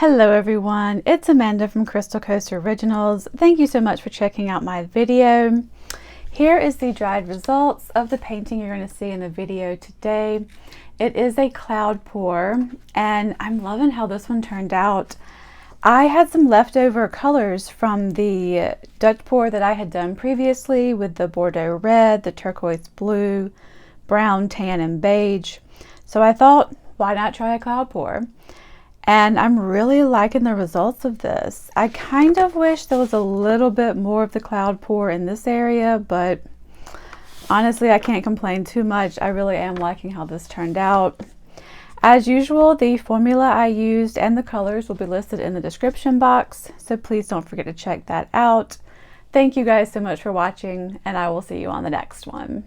Hello everyone, it's Amanda from Crystal Coast Originals. Thank you so much for checking out my video. Here is the dried results of the painting you're going to see in the video today. It is a cloud pour and I'm loving how this one turned out. I had some leftover colors from the Dutch pour that I had done previously with the Bordeaux red, the turquoise blue, brown, tan, and beige. So I thought, why not try a cloud pour? And I'm really liking the results of this. I kind of wish there was a little bit more of the cloud pour in this area, but honestly, I can't complain too much. I really am liking how this turned out. As usual, the formula I used and the colors will be listed in the description box, so please don't forget to check that out. Thank you guys so much for watching, and I will see you on the next one.